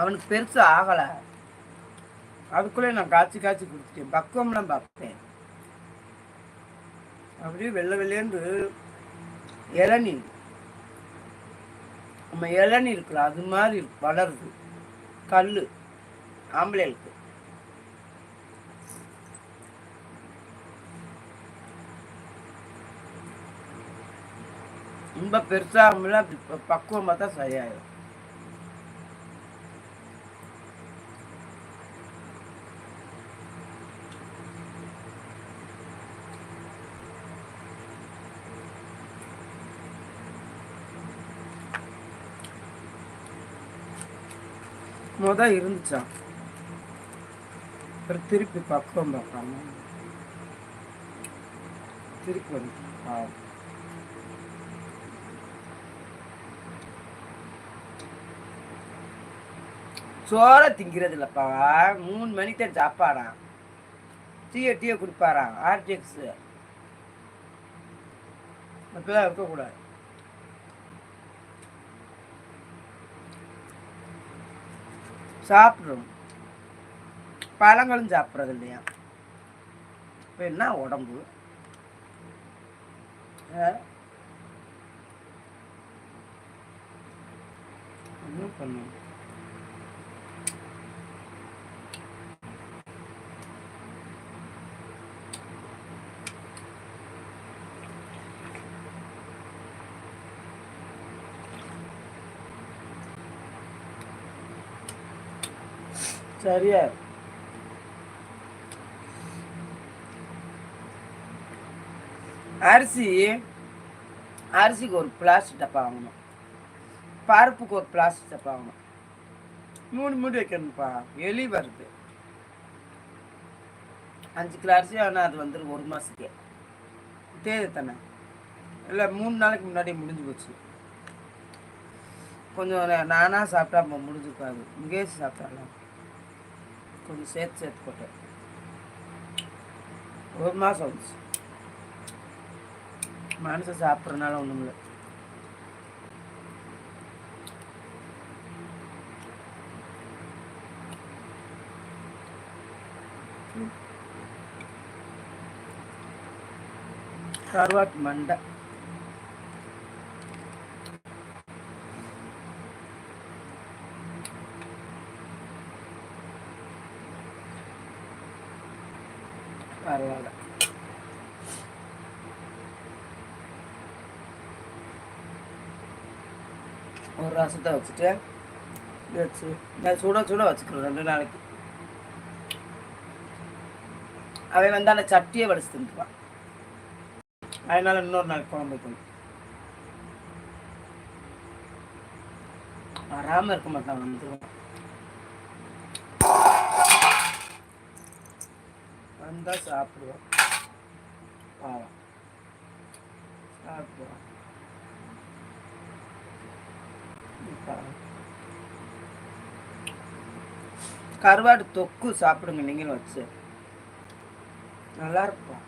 அவனுக்கு பெருசு ஆகலை. அதுக்குள்ளே நான் காய்ச்சி காய்ச்சி குடிச்சிட்டேன். பக்குவம்லாம் பார்ப்பேன். அப்படியே வெள்ளை வெள்ளையன்று இளநீர், நம்ம இளநீர் இருக்குல்ல அது மாதிரி வளருது. கல் ஆம்பளைகளுக்கு ரொம்ப பெருசாக பக்குவமாக தான் சரியாயிடும். இருந்துச்சா திருப்பி பக்குவம் பார்க்காம திருப்பி வந்து சோற திங்கிறது இல்லப்பா. 3 மணிக்கு தான் சாப்பாடா. டீயை குடிப்பாரா. ஆர்டிஎக்ஸ் அப்படிலாம் இருக்கக்கூடாது. சாப்பிட்றோம், பழங்களும் சாப்பிட்றது இல்லையா. இப்போ என்ன உடம்பு என்ன பண்ணும். சரியா அரிசிக்கு ஒரு பிளாஸ்டிக் டப்பா வாங்கணும். பருப்புக்கு ஒரு பிளாஸ்டிக் டப்பா வாங்கணும். 3 மூடி வைக்கணும்ப்பா. எலி வருது. 5 கிலோ அரிசி ஆனால் அது வந்துடும் 1 மாதத்துக்கே. தேவை தானே. இல்லை 3 நாளைக்கு முன்னாடி முடிஞ்சு போச்சு. கொஞ்சம் நானாக சாப்பிட்டா முடிஞ்சுக்காது. முகேஷ் சாப்பிட்டாலாம் கொஞ்சம் சேர்த்து போட்டேன். 1 மாதம் வந்துச்சு. மனுஷன் சாப்பிட்றதுனால ஒன்றும் இல்லை. கருவாட்டு மண்டை பரவாயில்ல. ஒரு ரசத்தை வச்சுட்டு சுட வச்சுக்கிறோம் 2 நாளைக்கு. அவன் வந்து அந்த சட்டியை வடிச்சு தின்றுவான். அதனால இன்னொரு நாள் குழம்பு வைக்கணும். வராமல் இருக்க மாட்டான். வந்துடுவான். வந்தா சாப்பிடுவான். பாவம் சாப்பிடுவான். கருவாடு தொக்கு சாப்பிடுங்க நீங்களும் வச்சு. நல்லா இருக்கும்.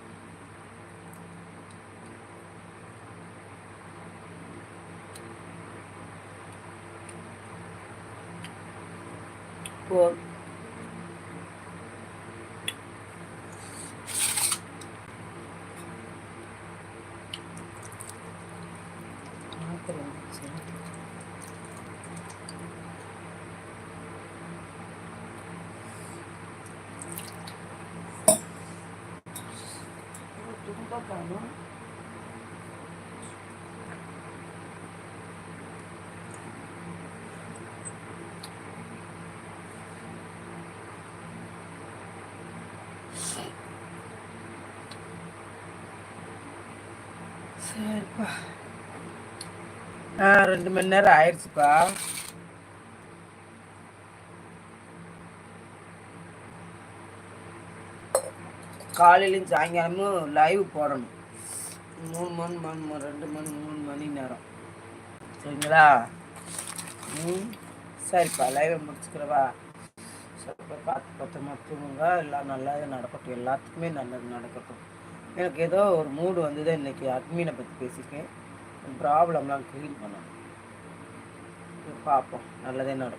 சரிப்பா. 2 மணி நேரம் ஆயிடுச்சுப்பா. காலையிலையும் சாயங்காலமும் லைவ் போடணும். 3 மணி 2 மணி 3 மணி நேரம். சரிங்களா? சரிப்பா, லைவை முடிச்சுக்கிறவா. சரிப்பா, பார்த்து தூங்குங்க. எல்லாம் நல்லது நடக்கட்டும். எல்லாத்துக்குமே நல்லது நடக்கட்டும். எனக்கு ஏதோ ஒரு மூடு வந்தது. இன்றைக்கி அட்மீனை பற்றி பேசிக்கேன். ப்ராப்ளம்லாம் க்ளீன் பண்ணணும். பார்ப்போம், நல்லதே நடக்கும்.